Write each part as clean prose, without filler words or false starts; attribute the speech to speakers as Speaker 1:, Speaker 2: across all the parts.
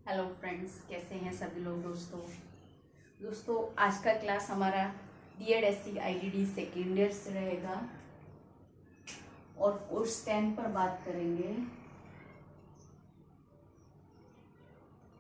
Speaker 1: Hello friends, कैसे हैं सभी लोग। दोस्तों आज का क्लास हमारा DED IDD सेकेंड ईयर से रहेगा और कोर्स 10 पर बात करेंगे।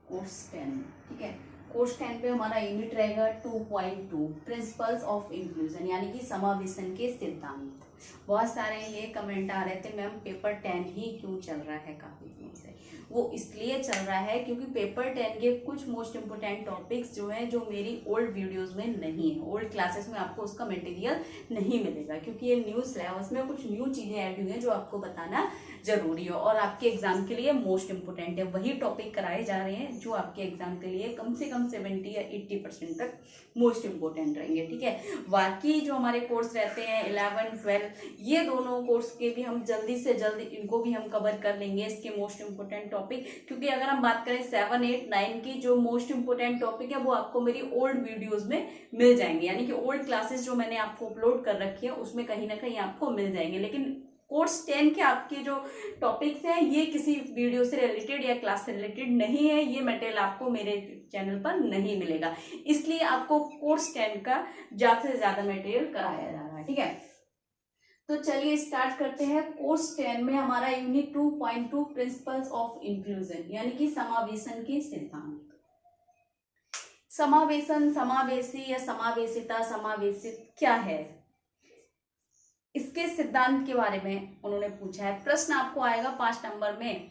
Speaker 1: कोर्स 10, ठीक है। कोर्स 10 पे हमारा यूनिट रहेगा 2.2 प्रिंसिपल्स ऑफ इंक्लूजन, यानी कि समावेशन के सिद्धांत। बहुत सारे ये कमेंट आ रहे थे, मैम पेपर 10 ही क्यों चल रहा है काफ़ी दिनों से। वो इसलिए चल रहा है क्योंकि पेपर 10 के कुछ मोस्ट इम्पोर्टेंट टॉपिक्स जो हैं, जो मेरी ओल्ड वीडियोस में नहीं है, ओल्ड क्लासेस में आपको उसका मटेरियल नहीं मिलेगा, क्योंकि ये न्यू सिलेबस में कुछ न्यू चीज़ें ऐड हुई हैं जो आपको बताना जरूरी है और आपके एग्जाम के लिए मोस्ट इंपोर्टेंट है। वही टॉपिक कराए जा रहे हैं जो आपके एग्जाम के लिए कम से कम 70 या 80% तक मोस्ट इंपोर्टेंट रहेंगे, ठीक है। बाकी जो हमारे कोर्स रहते हैं 11, 12, ये दोनों कोर्स के भी हम जल्दी से जल्दी इनको भी हम कवर कर लेंगे, इसके मोस्ट इंपोर्टेंट टॉपिक। क्योंकि अगर हम बात करें 7, 8, 9 की जो मोस्ट इंपोर्टेंट टॉपिक है वो आपको मेरी ओल्ड वीडियोज में मिल जाएंगे, यानी कि ओल्ड क्लासेस जो मैंने आपको अपलोड कर रखी है उसमें कहीं ना कहीं आपको मिल जाएंगे। लेकिन कोर्स 10 के आपके जो टॉपिक्स हैं ये किसी वीडियो से रिलेटेड या क्लास से रिलेटेड नहीं है, ये मटेरियल आपको मेरे चैनल पर नहीं मिलेगा, इसलिए आपको कोर्स 10 का ज्यादा से ज्यादा मटेरियल कराया जा रहा है, ठीक है। तो चलिए स्टार्ट करते हैं। कोर्स 10 में हमारा यूनिट 2.2 प्रिंसिपल्स ऑफ इंक्लूजन, यानी कि समावेशन के सिद्धांत। समावेशन, समावेशी या समावेशिता, समावेशित क्या है, इसके सिद्धांत के बारे में उन्होंने पूछा है। प्रश्न आपको आएगा 5 नंबर में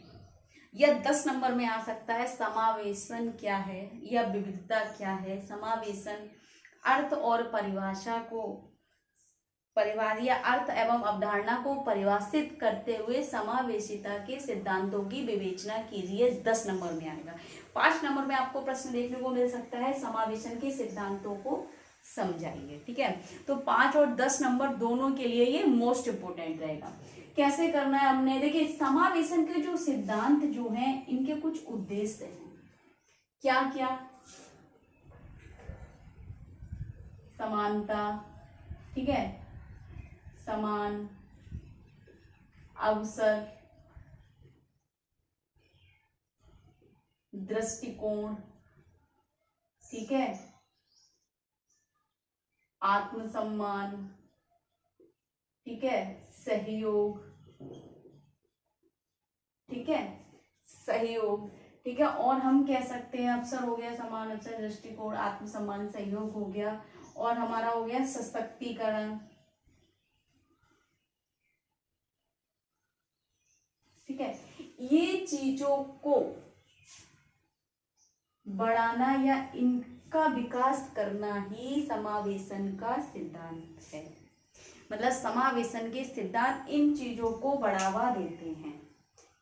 Speaker 1: या 10 नंबर में आ सकता है। समावेशन क्या है या विविधता क्या है, समावेशन अर्थ और परिभाषा को या अर्थ एवं अवधारणा को परिभाषित करते हुए समावेशिता के सिद्धांतों की विवेचना कीजिए, 10 नंबर में आएगा। 5 नंबर में आपको प्रश्न देखने को मिल सकता है, समावेशन के सिद्धांतों को समझाइए, ठीक है। तो 5 और 10 नंबर दोनों के लिए ये मोस्ट इंपोर्टेंट रहेगा। कैसे करना है हमने, देखिए समावेशन के जो सिद्धांत जो हैं इनके कुछ उद्देश्य हैं। क्या क्या, समानता, ठीक है, समान अवसर, दृष्टिकोण, ठीक है, आत्मसम्मान, ठीक है, सहयोग, ठीक है, सहयोग, ठीक है। और हम कह सकते हैं अवसर हो गया, समान अवसर, दृष्टिकोण, आत्मसम्मान, सहयोग हो गया, और हमारा हो गया सशक्तिकरण, ठीक है। ये चीजों को बढ़ाना या इनका विकास करना ही समावेशन का सिद्धांत है। मतलब समावेशन के सिद्धांत इन चीजों को बढ़ावा देते हैं।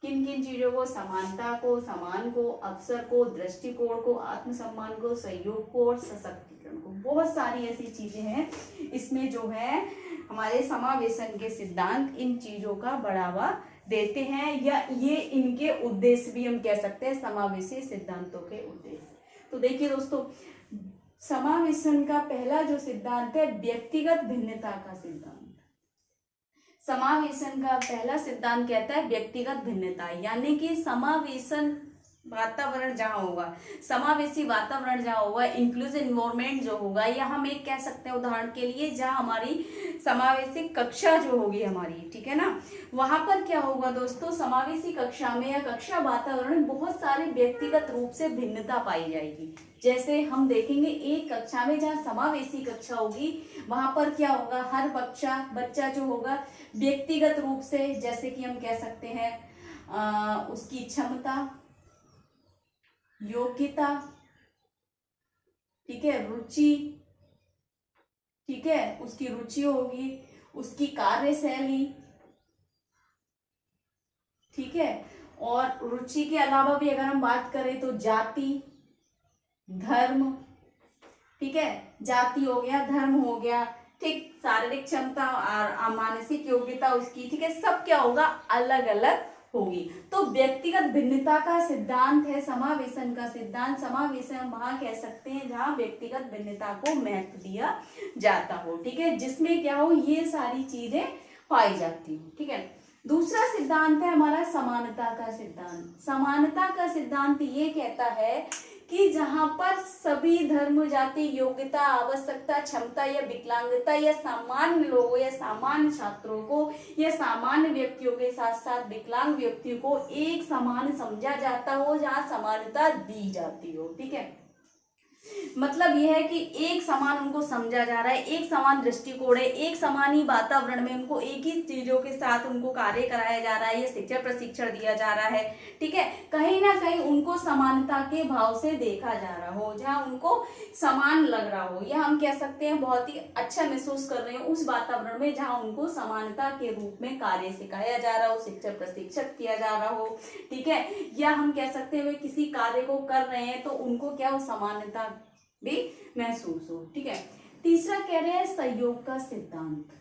Speaker 1: किन किन चीजों को, समानता को, समान को, अवसर को, दृष्टिकोण को, आत्मसम्मान को, सहयोग को और सशक्तिकरण को। बहुत सारी ऐसी चीजें हैं इसमें जो है हमारे समावेशन के सिद्धांत इन चीजों का बढ़ावा देते हैं, या ये इनके उद्देश्य भी हम कह सकते हैं, समावेशी सिद्धांतों के उद्देश्य। तो देखिए दोस्तों, समावेशन का पहला जो सिद्धांत है व्यक्तिगत भिन्नता का सिद्धांत। समावेशन का पहला सिद्धांत कहता है व्यक्तिगत भिन्नता, यानी कि समावेशन वातावरण जहां होगा, समावेशी वातावरण जहां होगा, इंक्लूसिव इन्वायरमेंट जो होगा, या हम एक कह सकते हैं उदाहरण के लिए जहां हमारी समावेशी कक्षा जो होगी हमारी, ठीक है ना, वहां पर क्या होगा दोस्तों, समावेशी कक्षा में या कक्षा वातावरण में बहुत सारे व्यक्तिगत रूप से भिन्नता पाई जाएगी। जैसे हम देखेंगे एक कक्षा में जहाँ समावेशी कक्षा होगी वहां पर क्या होगा, हर बच्चा जो होगा व्यक्तिगत रूप से, जैसे कि हम कह सकते हैं उसकी क्षमता, योग्यता, ठीक है, रुचि, ठीक है, उसकी रुचि होगी, उसकी कार्यशैली, ठीक है। और रुचि के अलावा भी अगर हम बात करें तो जाति, धर्म, ठीक है, जाति हो गया, धर्म हो गया, ठीक, शारीरिक क्षमता और मानसिक योग्यता उसकी, ठीक है, सब क्या होगा, अलग अलग होगी। तो व्यक्तिगत भिन्नता का सिद्धांत है समावेशन का सिद्धांत। समावेशन हम वहां कह सकते हैं जहां व्यक्तिगत भिन्नता को महत्व दिया जाता हो, ठीक है, जिसमें क्या हो, ये सारी चीजें पाई जाती हो, ठीक है। दूसरा सिद्धांत है हमारा समानता का सिद्धांत। समानता का सिद्धांत ये कहता है कि जहां पर सभी धर्म, जाति, योग्यता, आवश्यकता, क्षमता या विकलांगता या सामान्य लोगों या सामान्य छात्रों को या सामान्य व्यक्तियों के साथ साथ विकलांग व्यक्तियों को एक समान समझा जाता हो, जहां समानता दी जाती हो। ठीक है, मतलब यह है कि एक समान उनको समझा जा रहा है, एक समान दृष्टिकोण है, एक समान ही वातावरण में उनको एक ही चीजों के साथ उनको कार्य कराया जा रहा है, या शिक्षा प्रशिक्षण दिया जा रहा है। ठीक है, कहीं ना कहीं उनको समानता के भाव से देखा जा रहा हो, जहां उनको समान लग रहा हो, या हम कह सकते हैं बहुत ही अच्छा महसूस कर रहे हो उस वातावरण में जहां उनको समानता के रूप में कार्य सिखाया जा रहा हो, शिक्षा प्रशिक्षित किया जा रहा हो। ठीक है, या हम कह सकते हैं वे किसी कार्य को कर रहे हैं तो उनको क्या हो, समानता भी महसूस हो। ठीक है, तीसरा कह रहे हैं सहयोग का सिद्धांत।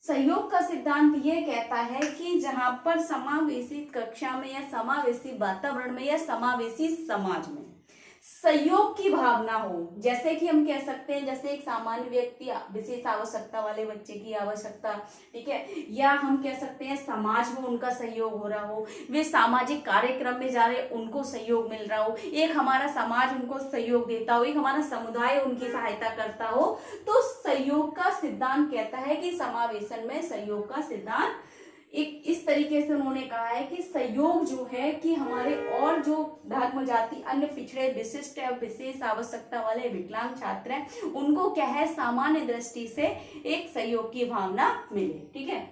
Speaker 1: सहयोग का सिद्धांत ये कहता है कि जहां पर समावेशी कक्षा में या समावेशी वातावरण में या समावेशी समाज में सहयोग की भावना हो, जैसे कि हम कह सकते हैं जैसे एक सामान्य व्यक्ति विशेष आवश्यकता वाले बच्चे की आवश्यकता, ठीक है, या हम कह सकते हैं समाज में उनका सहयोग हो रहा हो, वे सामाजिक कार्यक्रम में जा रहे उनको सहयोग मिल रहा हो, एक हमारा समाज उनको सहयोग देता हो, एक हमारा समुदाय उनकी सहायता करता हो, तो सहयोग का सिद्धांत कहता है कि समावेशन में सहयोग का सिद्धांत एक इस तरीके से उन्होंने कहा है कि सहयोग जो है कि हमारे और जो धर्म, जाति, अन्य पिछड़े, विशिष्ट या विशेष आवश्यकता वाले विकलांग छात्र हैं उनको क्या है, सामान्य दृष्टि से एक सहयोग की भावना मिले। ठीक है,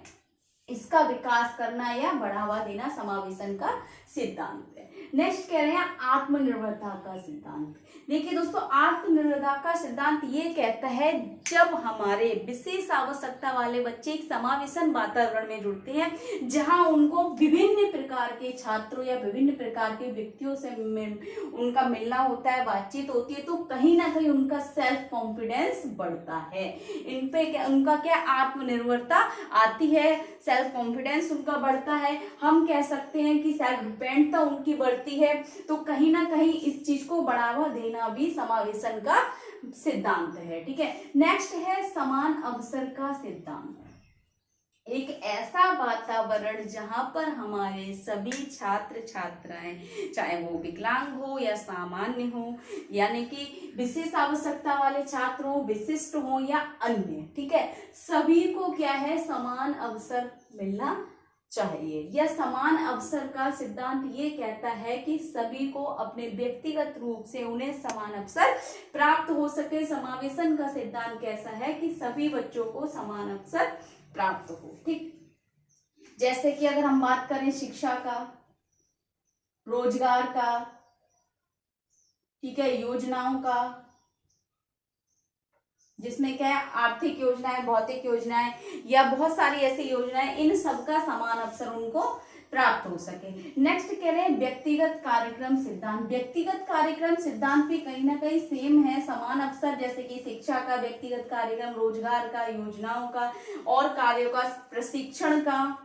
Speaker 1: इसका विकास करना या बढ़ावा देना समावेशन का सिद्धांत है। नेक्स्ट कह रहे हैं आत्मनिर्भरता का सिद्धांत। देखिए दोस्तों, आत्मनिर्भरता का सिद्धांत ये कहता है जब हमारे विशेष आवश्यकता वाले बच्चे एक समावेशन वातावरण में जुड़ते हैं जहां उनको विभिन्न प्रकार के छात्रों या विभिन्न प्रकार के व्यक्तियों से उनका मिलना होता है, बातचीत होती है, तो कहीं ना कहीं उनका सेल्फ कॉन्फिडेंस बढ़ता है, इन पे उनका क्या आत्मनिर्भरता आती है, सेल्फ कॉन्फिडेंस उनका बढ़ता है, हम कह सकते हैं कि सेल्फ डिपेंडेंटता उनकी बढ़ती है। तो कहीं ना कहीं इस चीज को बढ़ावा देना भी समावेशन का सिद्धांत है। ठीक है, नेक्स्ट है समान अवसर का सिद्धांत। एक ऐसा वातावरण जहां पर हमारे सभी छात्र छात्राएं, चाहे वो विकलांग हो या सामान्य हो, यानी कि विशेष आवश्यकता वाले छात्र हो, विशिष्ट हो या अन्य, ठीक है, सभी को क्या है, समान अवसर मिलना चाहिए। या समान अवसर का सिद्धांत ये कहता है कि सभी को अपने व्यक्तिगत रूप से उन्हें समान अवसर प्राप्त हो सके। समावेशन का सिद्धांत कैसा है कि सभी बच्चों को समान अवसर प्राप्त हो। ठीक, जैसे कि अगर हम बात करें शिक्षा का, रोजगार का, ठीक है, योजनाओं का, जिसमें क्या है, आर्थिक योजनाएं, भौतिक योजनाएं या बहुत सारी ऐसी योजनाएं, इन सबका समान अवसर उनको प्राप्त हो सके। नेक्स्ट कह रहे हैं व्यक्तिगत कार्यक्रम सिद्धांत। व्यक्तिगत कार्यक्रम सिद्धांत भी कहीं ना कहीं सेम है, समान अवसर, जैसे कि शिक्षा का व्यक्तिगत कार्यक्रम, रोजगार का, योजनाओं का और कार्यों का, प्रशिक्षण का,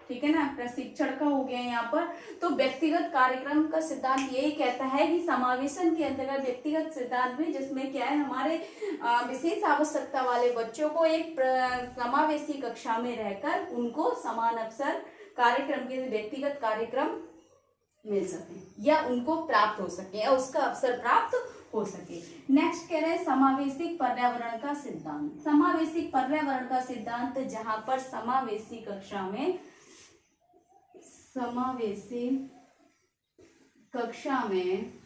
Speaker 1: ठीक है ना, प्रशिक्षण का हो गया यहाँ पर। तो व्यक्तिगत कार्यक्रम का सिद्धांत यही कहता है कि समावेशन के अंतर्गत व्यक्तिगत सिद्धांत में, जिसमें क्या है, हमारे विशेष आवश्यकता वाले बच्चों को एक समावेशी कक्षा में रहकर उनको समान अवसर कार्यक्रम के व्यक्तिगत कार्यक्रम मिल सके या उनको प्राप्त हो सके या उसका अवसर प्राप्त हो सके। नेक्स्ट कह रहे हैं समावेशिक पर्यावरण का सिद्धांत। समावेशिक पर्यावरण का सिद्धांत जहां पर समावेशी कक्षा में, समावेशी कक्षा में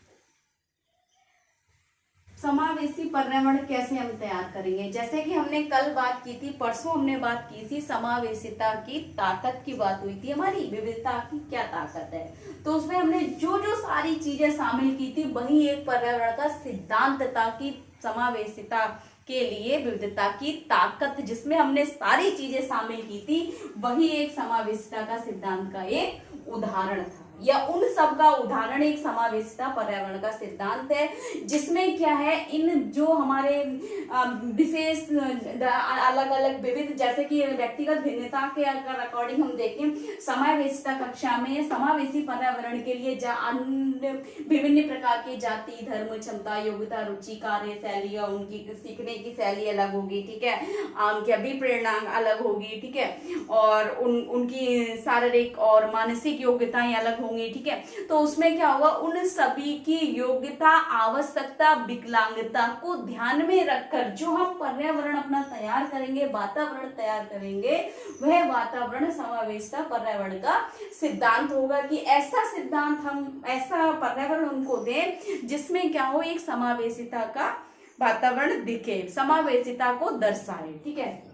Speaker 1: समावेशी पर्यावरण कैसे हम तैयार करेंगे। जैसे कि हमने कल बात की थी, परसों हमने बात की थी, समावेशिता की ताकत की बात हुई थी, हमारी विविधता की क्या ताकत है। तो उसमें हमने जो जो सारी चीजें शामिल की थी वही एक पर्यावरण का सिद्धांत था कि समावेशिता के लिए विविधता की ताकत, जिसमें हमने सारी चीजें शामिल की थी, वही एक समावेशिता का सिद्धांत का एक उदाहरण था। या उन सब का उदाहरण एक समावेशिता पर्यावरण का सिद्धांत है, जिसमें क्या है, इन जो हमारे विशेष अलग अलग विविध, जैसे कि व्यक्तिगत भिन्नता के अगर अकॉर्डिंग हम देखें, समावेशिता कक्षा में समावेशी पर्यावरण के लिए विभिन्न प्रकार की जाति, धर्म, क्षमता, योग्यता, रुचि, कार्य शैली, उनकी सीखने की शैली अलग होगी, ठीक है, उनकी अभिप्रेरणा अलग होगी, ठीक है, और उनकी शारीरिक और मानसिक योग्यताएं अलग होंगी, ठीक है। तो उसमें क्या होगा, उन सभी की योग्यता, आवश्यकता, विकलांगता को ध्यान में रखकर जो हम पर्यावरण अपना तैयार करेंगे, वातावरण तैयार करेंगे, वह वातावरण समावेशिता पर्यावरण का सिद्धांत होगा कि ऐसा सिद्धांत हम, ऐसा पर्यावरण उनको दें जिसमें क्या हो, एक समावेशिता का वातावरण दिखे, समावेशिता को दर्शाए, ठीक है।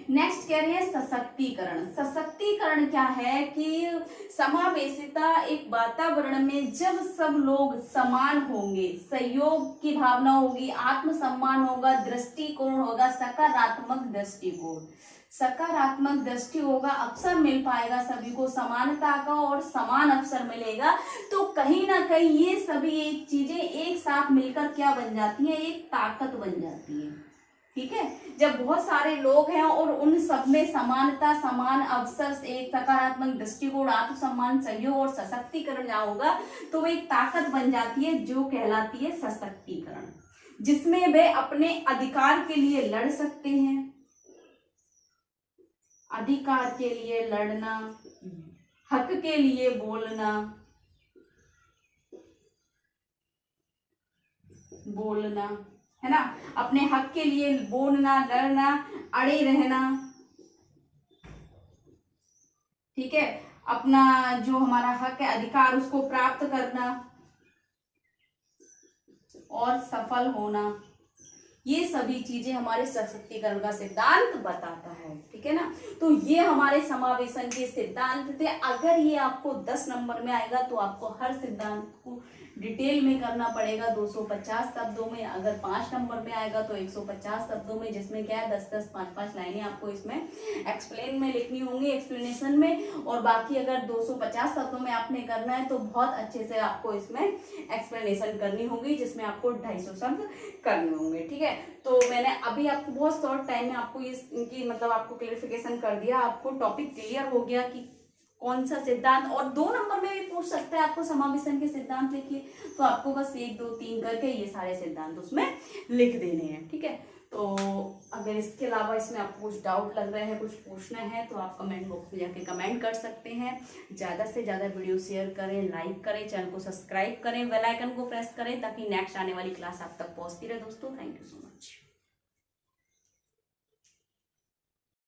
Speaker 1: नेक्स्ट कह रही है सशक्तिकरण। सशक्तिकरण क्या है कि समावेशिता एक वातावरण में जब सब लोग समान होंगे, सहयोग की भावना होगी, आत्मसम्मान होगा, दृष्टिकोण होगा, सकारात्मक दृष्टिकोण, सकारात्मक दृष्टि होगा, अवसर मिल पाएगा सभी को, समानता का और समान अवसर मिलेगा, तो कहीं ना कहीं ये सभी एक चीजें एक साथ मिलकर क्या बन जाती है, एक ताकत बन जाती है, ठीक है। जब बहुत सारे लोग हैं और उन सब में समानता, समान अवसर, एक सकारात्मक दृष्टिकोण, आत्मसम्मान, सहयोग और सशक्तिकरण जहाँ होगा, तो वो एक ताकत बन जाती है जो कहलाती है सशक्तिकरण, जिसमें वे अपने अधिकार के लिए लड़ सकते हैं, अधिकार के लिए लड़ना, हक के लिए बोलना है ना, अपने हक के लिए बोलना, लड़ना, अड़े रहना, ठीक है, अपना जो हमारा हक है, अधिकार, उसको प्राप्त करना और सफल होना, ये सभी चीजें हमारे सशक्तिकरण का सिद्धांत बताता है, ठीक है ना। तो ये हमारे समावेशन के सिद्धांत थे। अगर ये आपको 10 नंबर में आएगा तो आपको हर सिद्धांत को डिटेल में करना पड़ेगा 250 शब्दों में। अगर 5 नंबर में आएगा तो 150 शब्दों में, जिसमें क्या है 10-10, 5-5 लाइनें आपको इसमें एक्सप्लेन में लिखनी होंगी, एक्सप्लेनेशन में। और बाकी अगर 250 शब्दों में आपने करना है तो बहुत अच्छे से आपको इसमें एक्सप्लेनेशन करनी होगी, जिसमें आपको 250 शब्द करने होंगे, ठीक है। तो मैंने अभी आपको बहुत शॉर्ट टाइम में आपको इनकी मतलब आपको क्लेरिफिकेशन कर दिया, आपको टॉपिक क्लियर हो गया कि कौन सा सिद्धांत। और 2 नंबर में भी पूछ सकता है आपको समावेशन के सिद्धांत लिखिए, तो आपको बस 1, 2, 3 करके ये सारे सिद्धांत उसमें लिख देने हैं, ठीक है। तो अगर इसके अलावा इसमें आपको कुछ डाउट लग रहे हैं, कुछ पूछना है, तो आप कमेंट बॉक्स में जाके कमेंट कर सकते हैं। ज़्यादा से ज़्यादा वीडियो शेयर करें, लाइक करें, चैनल को सब्सक्राइब करें, बेल आइकन को प्रेस करें, ताकि नेक्स्ट आने वाली क्लास आप तक पहुंचती रहे दोस्तों। Thank you so much.